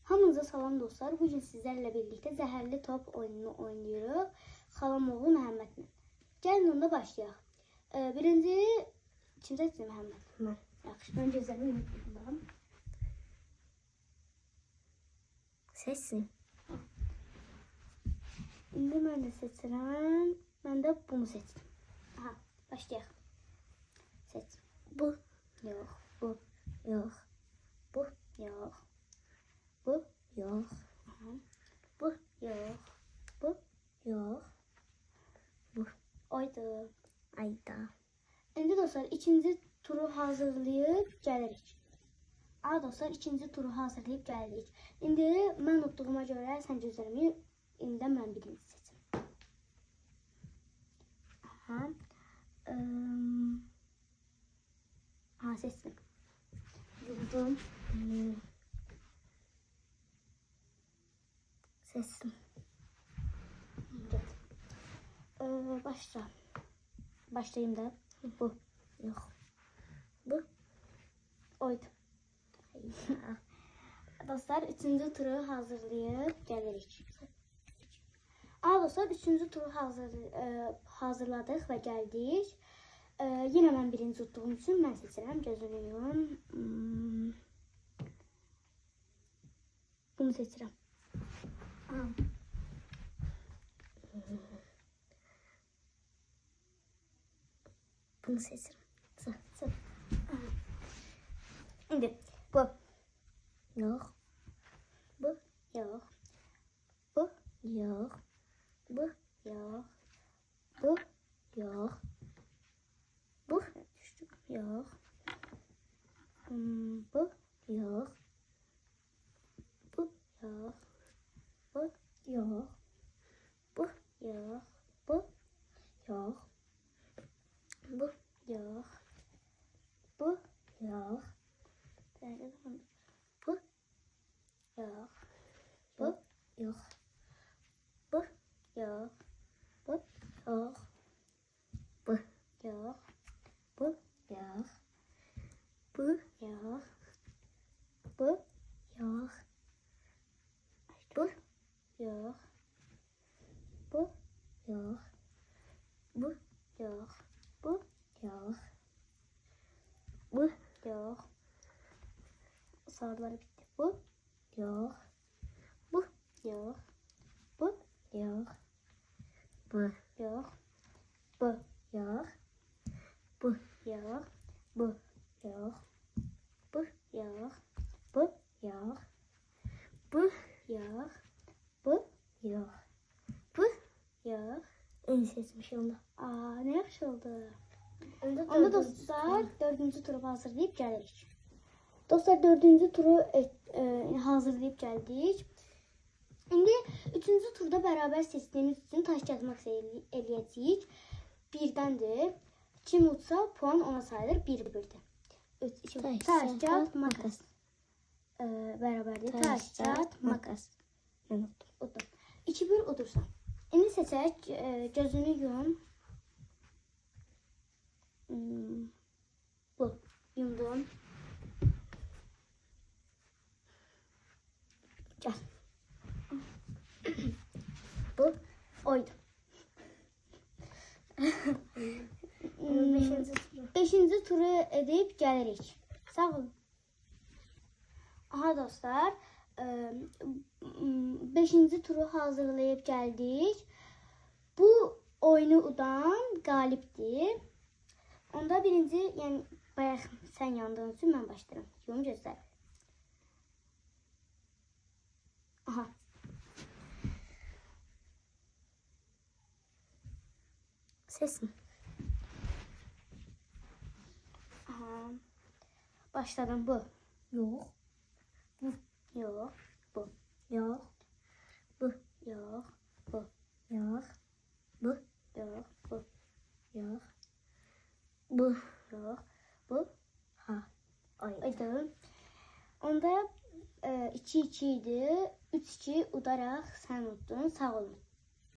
Hamınıza salam dostlar. Bugün sizlerle birlikte zəhərli top oyununu oynuyoruz. Xalam oğlu Məhəmmədlə. Gəlin onda başlayaq. Birinci kim seçsin Məhəmməd? Mən. Yaxşı, mən gözlərimi unutmayım. Seçsin. İndi mən də seçirəm. Mən də bunu seçdim. Aha, başlayaq. Seç. Bu. Yox. Bu. Yox. Bu. Yox. Bu. Yox. Aha. Bu. Yox. Bu. Yox. Bu. Oydu. Ayda. İndi dostlar ikinci turu hazırlayıb gəlirik. Dostlar ikinci turu hazırlayıb gəldik. İndi mən unutduğuma görə sən gözlərimi indi mən birinci seçim. Aha. Seçdim. Yudum. Seçsin. Get. Başla. Başlayayım da. Bu. Yox. Bu. Oydu. Dostlar üçüncü turu hazırlayıb gəlirik. Dostlar üçüncü turu hazırladıq və gəldik. Yine mən birinci tutduğum üçün mən seçirəm. Gözünü yum. Bunu seçirəm. Bunu seçirəm. Sık. İndi bu. Yox. Bu. Yox. Bu. Yox. Bu. Yox. Bu. Yox. Bu. Düşdük. Yox. Bu. Yox. Bu. Yox. Bu. Yox. Bu. Yox. Bu. Yox. Bu. Yox. Bu. Yox. Bu. Yox. Bu. Yox. Bu. Yox. Bu. Yox. Bu. Yox. Yox. Bu. Bu. Yox. Bu. Bu. Yox. Bu. Yox. Bu. Yox. Bu. Yox. Bu. Yox. Bu. Yox. Sarıları bitti. Bu. Yox. Bu. Yox. Bu. Yox. Bu. Yox. Bu. Yox. Bu. Yox. Bu. Yox. Bu. Yox. Bu. Yox. Bu. Yox. Bu. Yox. Bu. Yox. En seçmişim onda. Ne yaxşı oldu. Onda Onda dostlar dördüncü turu hazırlayıb gəlirik. Dostlar dördüncü turu hazırlayıb gəldik. İndi üçüncü turda beraber seçtiğimiz için taş kağıt makas eləyəcəyik. Birdəndir. Kim utsa puan ona sayılır. Bir birdir. Taş kağıt makas. Beraberdir. Taş kağıt makas. Ben uttum. Udum. 2-1 udursan. İndi seçək. Gözünü yum. Bu. Yumdum. Gel. Bu oydu. Beşinci turu edip gelirik. Sağ olun. Aha dostlar. Beşinci turu hazırlayıp geldik. Bu oyunu udan galipdir. Onda birinci, yani bayaq sən yandığın üçün mən başlayıram. Yum gözlər. Aha. Seçsin. Aha. Başladım bu. Yox. Bu. Yox. Bu. Yox. Bu. Yox. Bu. Yox. Bu. Yox. Bu. Yox. Bu. Yox. Bu. Ha. Aydı. Onda 2-2 idi. 3-2 udaraq sən utdun. Sağ olun.